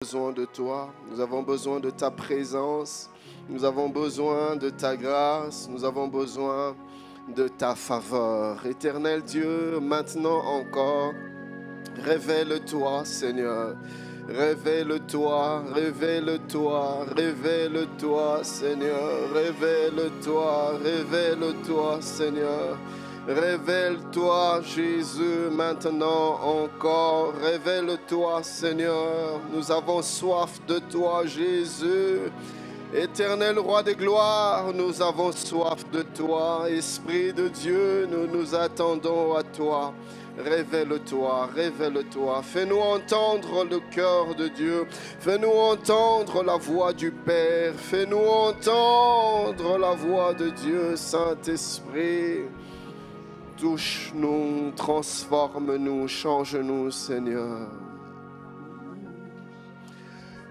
Besoin de toi, nous avons besoin de ta présence, nous avons besoin de ta grâce, nous avons besoin de ta faveur. Éternel Dieu, maintenant encore, révèle-toi, Seigneur. Révèle-toi, révèle-toi, révèle-toi, Seigneur. Révèle-toi, révèle-toi, Seigneur. Révèle-toi, Jésus, maintenant encore. Révèle-toi, Seigneur. Nous avons soif de toi, Jésus. Éternel Roi de gloire, nous avons soif de toi. Esprit de Dieu, nous nous attendons à toi. Révèle-toi, révèle-toi. Fais-nous entendre le cœur de Dieu. Fais-nous entendre la voix du Père. Fais-nous entendre la voix de Dieu, Saint-Esprit. Touche-nous, transforme-nous, change-nous, Seigneur.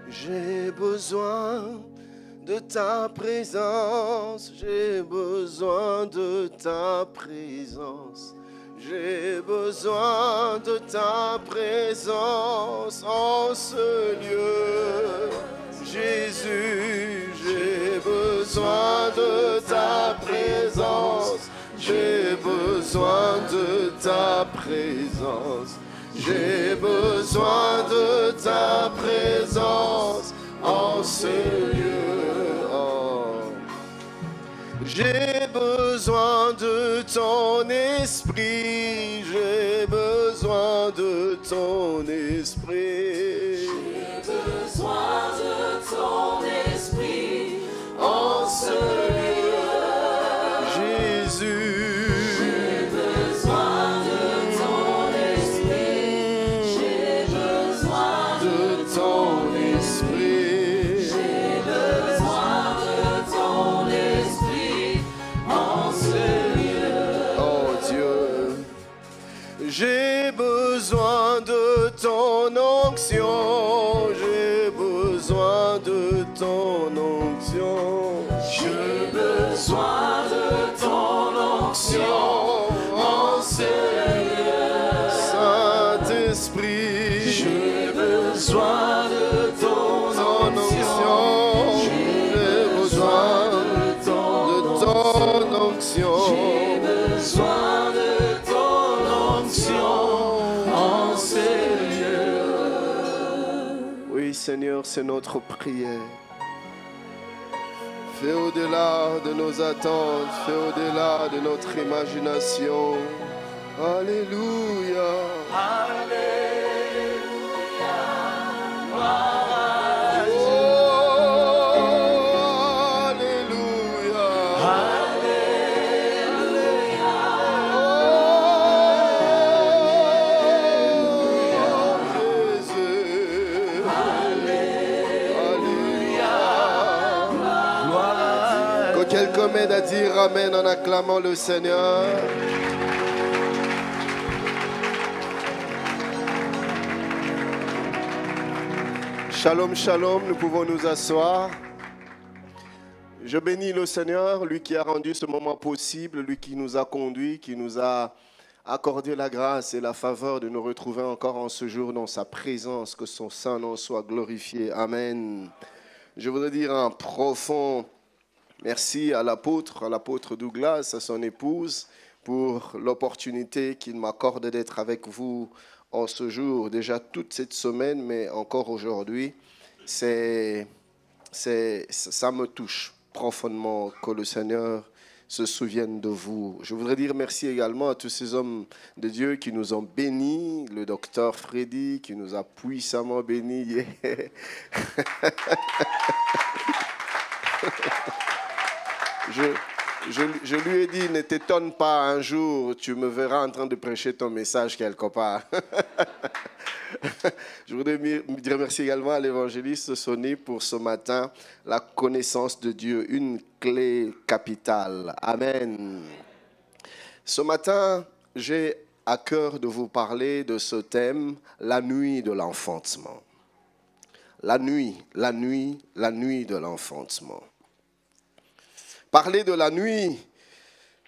J'ai besoin de ta présence, j'ai besoin de ta présence. J'ai besoin de ta présence en ce lieu. Jésus, j'ai besoin de ta présence. J'ai besoin de ta présence. J'ai besoin de ta présence en ce lieu. Oh. J'ai besoin de ton esprit. J'ai besoin de ton esprit. J'ai besoin de ton esprit en ce lieu. Jésus. J'ai besoin de ton esprit. J'ai besoin de ton esprit. J'ai besoin de ton esprit en ce lieu. Oh Dieu, j'ai besoin de ton onction. J'ai besoin de ton onction. J'ai besoin de ton onction en ce lieu. Saint-Esprit, J'ai besoin de ton onction. j'ai besoin de de ton onction. J'ai besoin de ton onction en ce lieu. Oui, Seigneur, c'est notre prière. Fais au-delà de nos attentes, fais au-delà de notre imagination. Alléluia. Oh, Alléluia. Oh, Jésus. Alléluia. Que quelqu'un m'aide à dire Amen en acclamant le Seigneur. Shalom, shalom, nous pouvons nous asseoir. Je bénis le Seigneur, lui qui a rendu ce moment possible, lui qui nous a conduits, qui nous a accordé la grâce et la faveur de nous retrouver encore en ce jour dans sa présence, que son saint nom soit glorifié. Amen. Je voudrais dire un profond merci à l'apôtre Douglas, à son épouse, pour l'opportunité qu'il m'accorde d'être avec vous en ce jour, déjà toute cette semaine, mais encore aujourd'hui. Ça me touche profondément que le Seigneur se souvienne de vous. Je voudrais dire merci également à tous ces hommes de Dieu qui nous ont bénis, le docteur Freddy qui nous a puissamment bénis. Yeah. Je lui ai dit, ne t'étonne pas, un jour, tu me verras en train de prêcher ton message quelque part. Je voudrais dire merci également à l'évangéliste Sonny pour ce matin, la connaissance de Dieu, une clé capitale. Amen. Ce matin, j'ai à cœur de vous parler de ce thème, la nuit de l'enfantement. La nuit de l'enfantement. Parler de la nuit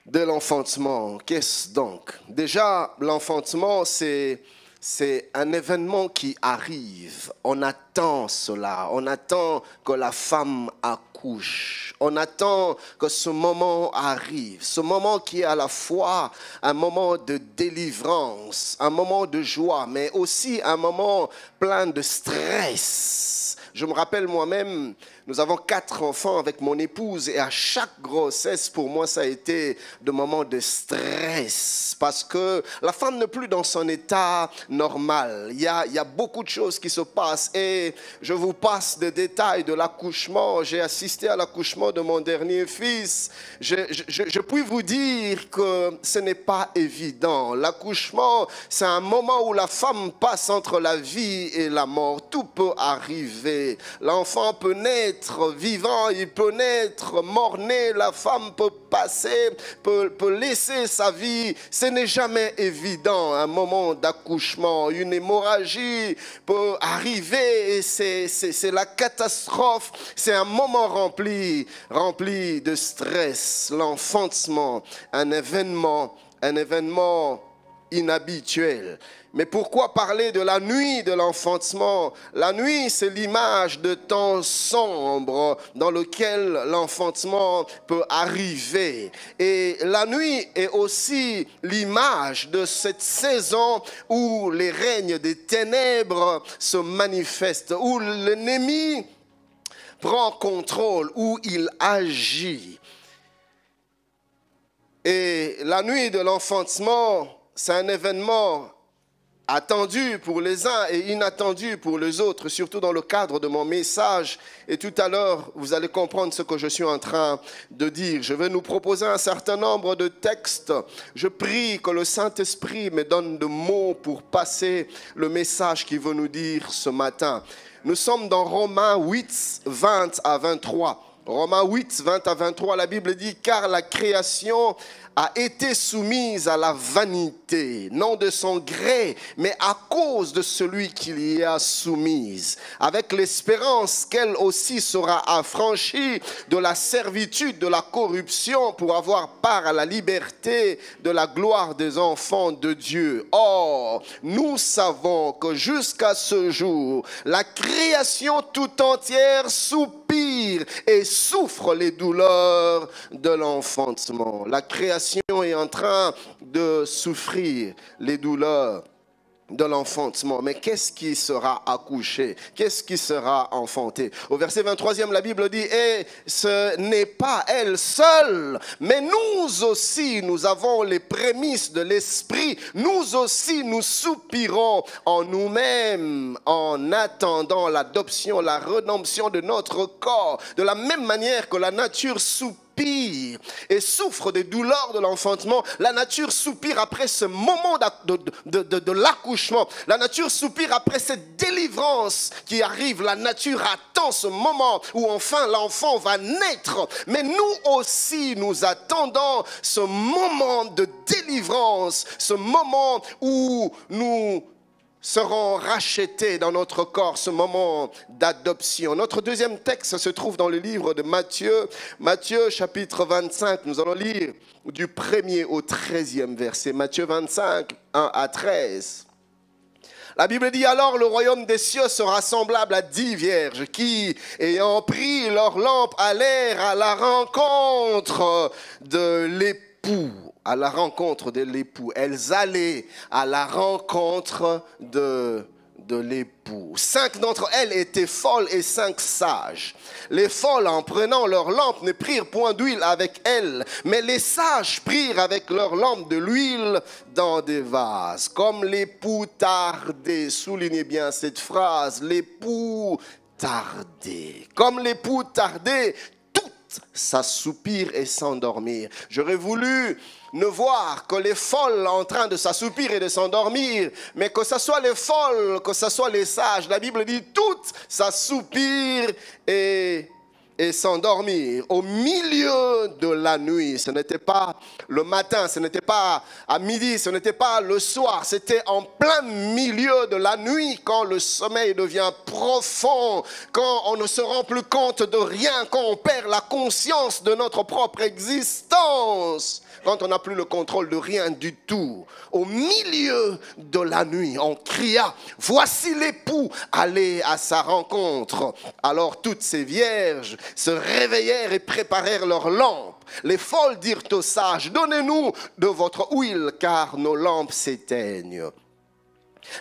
de l'enfantement, qu'est-ce donc? Déjà, l'enfantement, c'est c'est un événement qui arrive. On attend cela. On attend que la femme accouche. On attend que ce moment arrive. Ce moment qui est à la fois un moment de délivrance, un moment de joie, mais aussi un moment plein de stress. Je me rappelle moi-même, nous avons 4 enfants avec mon épouse et à chaque grossesse, pour moi, ça a été des moments de stress parce que la femme n'est plus dans son état normal. Il y a beaucoup de choses qui se passent et je vous passe des détails de l'accouchement. J'ai assisté à l'accouchement de mon dernier fils. Je puis vous dire que ce n'est pas évident. L'accouchement, c'est un moment où la femme passe entre la vie et la mort. Tout peut arriver. L'enfant peut naître vivant, il peut naître mort-né, la femme peut passer, peut laisser sa vie. Ce n'est jamais évident, un moment d'accouchement. Une hémorragie peut arriver et c'est la catastrophe. C'est un moment rempli de stress. L'enfantement, un événement inhabituel. Mais pourquoi parler de la nuit de l'enfantement? La nuit, c'est l'image de temps sombre dans lequel l'enfantement peut arriver. Et la nuit est aussi l'image de cette saison où les règnes des ténèbres se manifestent, où l'ennemi prend contrôle, où il agit. Et la nuit de l'enfantement, c'est un événement attendu pour les uns et inattendu pour les autres, surtout dans le cadre de mon message. Et tout à l'heure, vous allez comprendre ce que je suis en train de dire. Je vais nous proposer un certain nombre de textes. Je prie que le Saint-Esprit me donne de mots pour passer le message qu'il veut nous dire ce matin. Nous sommes dans Romains 8, 20 à 23. Romains 8, 20 à 23, la Bible dit « Car la création a été soumise à la vanité, non de son gré, mais à cause de celui qui l'y a soumise, avec l'espérance qu'elle aussi sera affranchie de la servitude, de la corruption, pour avoir part à la liberté de la gloire des enfants de Dieu. Or, nous savons que jusqu'à ce jour, la création tout entière soupire et souffre les douleurs de l'enfantement. » La création est en train de souffrir les douleurs de l'enfantement. Mais qu'est-ce qui sera accouché? Qu'est-ce qui sera enfanté? Au verset 23e, la Bible dit « Et ce n'est pas elle seule, mais nous aussi, nous avons les prémices de l'Esprit. Nous aussi, nous soupirons en nous-mêmes en attendant l'adoption, la rédemption de notre corps. De la même manière que la nature soupire et souffre des douleurs de l'enfantement, la nature soupire après ce moment de l'accouchement. La nature soupire après cette délivrance qui arrive. La nature attend ce moment où enfin l'enfant va naître. Mais nous aussi, nous attendons ce moment de délivrance, ce moment où nous seront rachetés dans notre corps, ce moment d'adoption. Notre deuxième texte se trouve dans le livre de Matthieu. Matthieu chapitre 25, nous allons lire du 1er au 13e verset. Matthieu 25, 1 à 13. La Bible dit « Alors le royaume des cieux sera semblable à 10 vierges qui, ayant pris leur lampe, allèrent à la rencontre de l'époux. » À la rencontre de l'époux. Elles allaient à la rencontre de l'époux. 5 d'entre elles étaient folles et 5 sages. Les folles, en prenant leur lampe, ne prirent point d'huile avec elles, mais les sages prirent avec leur lampe de l'huile dans des vases. Comme l'époux tardait, soulignez bien cette phrase, l'époux tardait. Comme l'époux tardait, s'assoupir et s'endormir. J'aurais voulu ne voir que les folles en train de s'assoupir et de s'endormir, mais que ce soit les folles, que ce soit les sages. La Bible dit toutes s'assoupir et s'endormir au milieu de la nuit. Ce n'était pas le matin, ce n'était pas à midi, ce n'était pas le soir, c'était en plein milieu de la nuit quand le sommeil devient profond, quand on ne se rend plus compte de rien, quand on perd la conscience de notre propre existence. distance, quand on n'a plus le contrôle de rien du tout. Au milieu de la nuit, on cria, voici l'époux, allez à sa rencontre. Alors toutes ces vierges se réveillèrent et préparèrent leurs lampes. Les folles dirent aux sages, donnez-nous de votre huile, car nos lampes s'éteignent.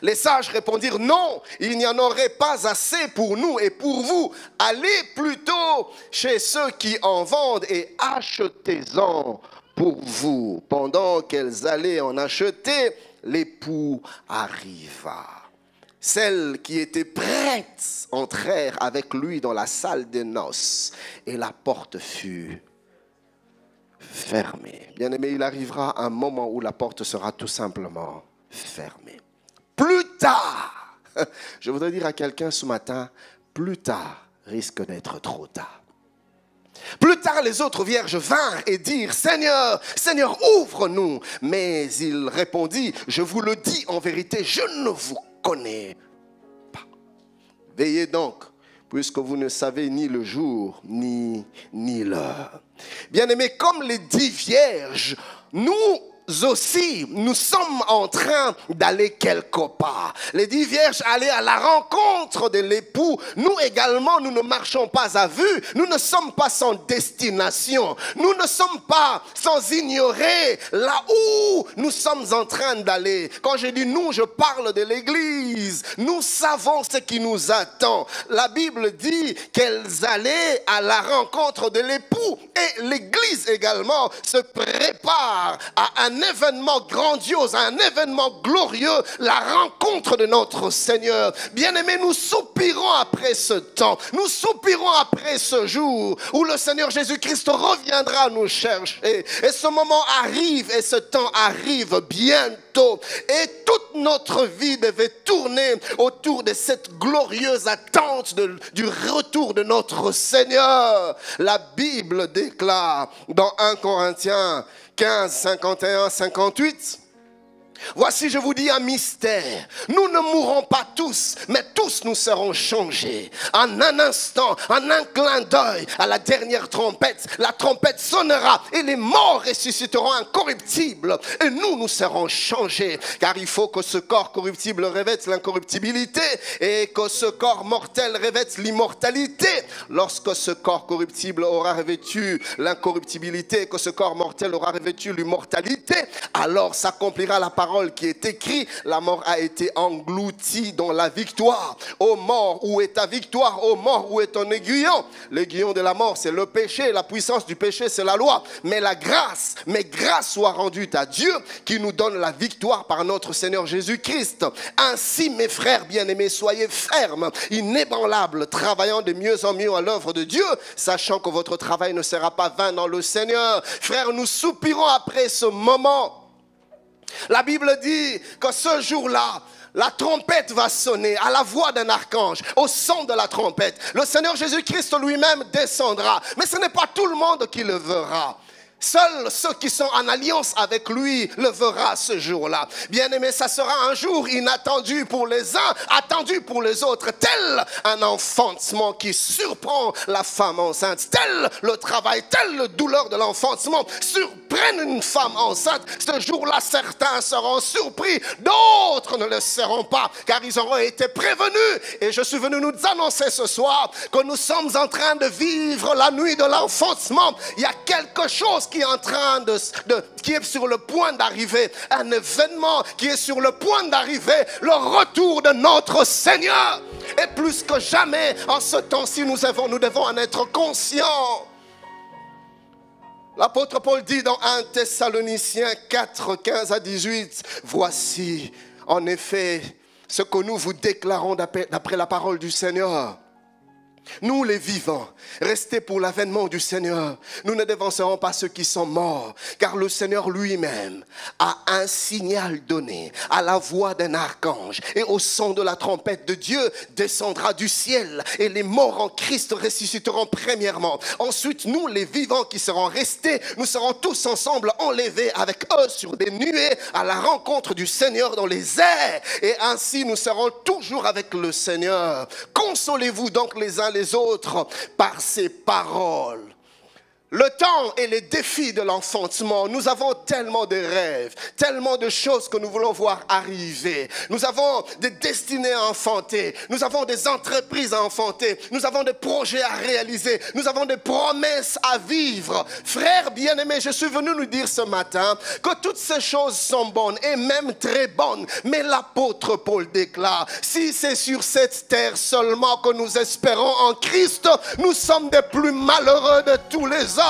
Les sages répondirent, non, il n'y en aurait pas assez pour nous et pour vous. Allez plutôt chez ceux qui en vendent et achetez-en pour vous. Pendant qu'elles allaient en acheter, l'époux arriva. Celles qui étaient prêtes entrèrent avec lui dans la salle des noces et la porte fut fermée. Bien-aimé, il arrivera un moment où la porte sera tout simplement fermée. Plus tard, je voudrais dire à quelqu'un ce matin, plus tard risque d'être trop tard. Plus tard, les autres vierges vinrent et dirent, Seigneur, Seigneur, ouvre-nous. Mais il répondit, je vous le dis en vérité, je ne vous connais pas. Veillez donc, puisque vous ne savez ni le jour, ni l'heure. Bien-aimés, comme les 10 vierges, nous aussi, nous sommes en train d'aller quelque part. Les 10 vierges allaient à la rencontre de l'époux. Nous également, nous ne marchons pas à vue. Nous ne sommes pas sans destination. Nous ne sommes pas sans ignorer là où nous sommes en train d'aller. Quand je dis nous, je parle de l'Église. Nous savons ce qui nous attend. La Bible dit qu'elles allaient à la rencontre de l'époux. Et l'Église également se prépare à un événement grandiose, un événement glorieux, la rencontre de notre Seigneur. Bien-aimés, nous soupirons après ce temps, nous soupirons après ce jour où le Seigneur Jésus-Christ reviendra nous chercher. Et ce moment arrive et ce temps arrive bientôt. Et toute notre vie devait tourner autour de cette glorieuse attente du retour de notre Seigneur. La Bible déclare dans 1 Corinthiens 15, 51, 58. Voici, je vous dis un mystère. Nous ne mourrons pas tous, mais tous nous serons changés. En un instant, en un clin d'œil, à la dernière trompette, la trompette sonnera et les morts ressusciteront incorruptibles. Et nous serons changés. Car il faut que ce corps corruptible revête l'incorruptibilité et que ce corps mortel revête l'immortalité. Lorsque ce corps corruptible aura revêtu l'incorruptibilité et que ce corps mortel aura revêtu l'immortalité, alors s'accomplira la parole qui est écrite, la mort a été engloutie dans la victoire. Ô mort, où est ta victoire? Ô mort, où est ton aiguillon? L'aiguillon de la mort, c'est le péché. La puissance du péché, c'est la loi. Mais grâce soit rendue à Dieu qui nous donne la victoire par notre Seigneur Jésus-Christ. Ainsi, mes frères bien-aimés, soyez fermes, inébranlables, travaillant de mieux en mieux à l'œuvre de Dieu, sachant que votre travail ne sera pas vain dans le Seigneur. Frères, nous soupirons après ce moment. La Bible dit que ce jour-là, la trompette va sonner à la voix d'un archange, au son de la trompette. Le Seigneur Jésus-Christ lui-même descendra. Mais ce n'est pas tout le monde qui le verra. Seuls ceux qui sont en alliance avec lui le verront ce jour-là. Bien-aimé, ça sera un jour inattendu pour les uns, attendu pour les autres. Tel un enfantement qui surprend la femme enceinte. Tel le travail, tel le douleur de l'enfantement surprennent une femme enceinte. Ce jour-là, certains seront surpris, d'autres ne le seront pas, car ils auront été prévenus. Et je suis venu nous annoncer ce soir que nous sommes en train de vivre la nuit de l'enfantement. Il y a quelque chose qui est en train qui est sur le point d'arriver, un événement qui est sur le point d'arriver, le retour de notre Seigneur. Et plus que jamais, en ce temps-ci, nous devons en être conscients. L'apôtre Paul dit dans 1 Thessaloniciens 4, 15 à 18, voici en effet ce que nous vous déclarons d'après la parole du Seigneur. Nous les vivants, restés pour l'avènement du Seigneur, nous ne dévancerons pas ceux qui sont morts, car le Seigneur lui-même a un signal donné à la voix d'un archange et au son de la trompette de Dieu descendra du ciel et les morts en Christ ressusciteront premièrement. Ensuite, nous les vivants qui serons restés, nous serons tous ensemble enlevés avec eux sur des nuées à la rencontre du Seigneur dans les airs et ainsi nous serons toujours avec le Seigneur. Consolez-vous donc les uns les autres par ces paroles. Le temps et les défis de l'enfantement, nous avons tellement de rêves, tellement de choses que nous voulons voir arriver. Nous avons des destinées à enfanter, nous avons des entreprises à enfanter, nous avons des projets à réaliser, nous avons des promesses à vivre. Frères bien-aimés, je suis venu nous dire ce matin que toutes ces choses sont bonnes et même très bonnes. Mais l'apôtre Paul déclare, si c'est sur cette terre seulement que nous espérons en Christ, nous sommes des plus malheureux de tous les hommes.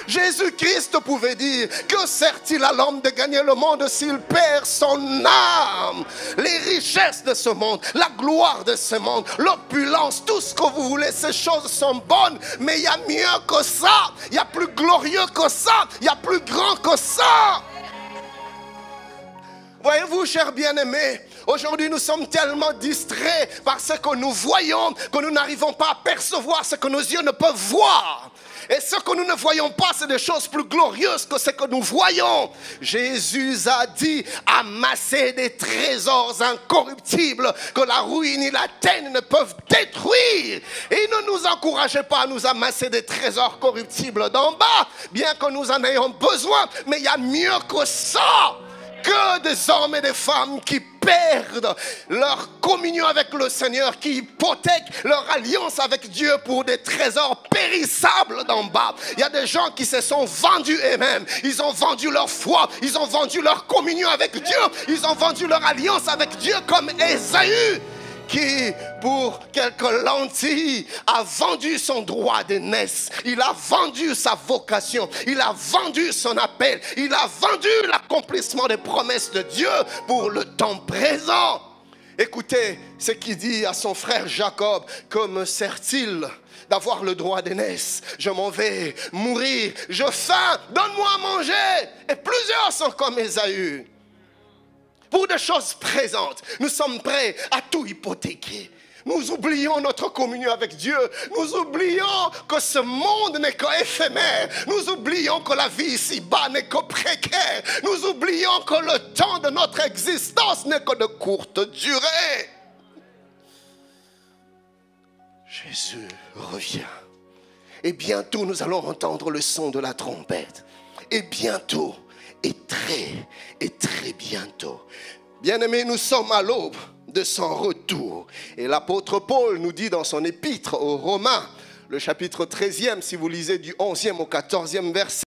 Jésus-Christ pouvait dire, que sert-il à l'homme de gagner le monde s'il perd son âme? Les richesses de ce monde, la gloire de ce monde, l'opulence, tout ce que vous voulez, ces choses sont bonnes, mais il y a mieux que ça, il y a plus glorieux que ça, il y a plus grand que ça. Voyez-vous, chers bien-aimés, aujourd'hui nous sommes tellement distraits par ce que nous voyons que nous n'arrivons pas à percevoir ce que nos yeux ne peuvent voir. Et ce que nous ne voyons pas, c'est des choses plus glorieuses que ce que nous voyons. Jésus a dit, amassez des trésors incorruptibles que la ruine et la teigne ne peuvent détruire. Et ne nous encouragez pas à nous amasser des trésors corruptibles d'en bas, bien que nous en ayons besoin, mais il y a mieux que ça. Que des hommes et des femmes qui perdent leur communion avec le Seigneur, qui hypothèquent leur alliance avec Dieu pour des trésors périssables d'en bas. Il y a des gens qui se sont vendus eux-mêmes. Ils ont vendu leur foi, ils ont vendu leur communion avec Dieu, ils ont vendu leur alliance avec Dieu comme Ésaü, qui, pour quelques lentilles, a vendu son droit d'aînesse. Il a vendu sa vocation. Il a vendu son appel. Il a vendu l'accomplissement des promesses de Dieu pour le temps présent. Écoutez ce qu'il dit à son frère Jacob. Que me sert-il d'avoir le droit d'aînesse? Je m'en vais mourir. Je faim. Donne-moi à manger. Et plusieurs sont comme Ésaü. Pour des choses présentes, nous sommes prêts à tout hypothéquer. Nous oublions notre communion avec Dieu. Nous oublions que ce monde n'est qu'éphémère. Nous oublions que la vie ici-bas n'est que précaire. Nous oublions que le temps de notre existence n'est que de courte durée. Jésus revient. Et bientôt nous allons entendre le son de la trompette. Et bientôt, et très bientôt. Bien-aimés, nous sommes à l'aube de son retour. Et l'apôtre Paul nous dit dans son épître aux Romains, le chapitre 13e, si vous lisez du 11e au 14e verset,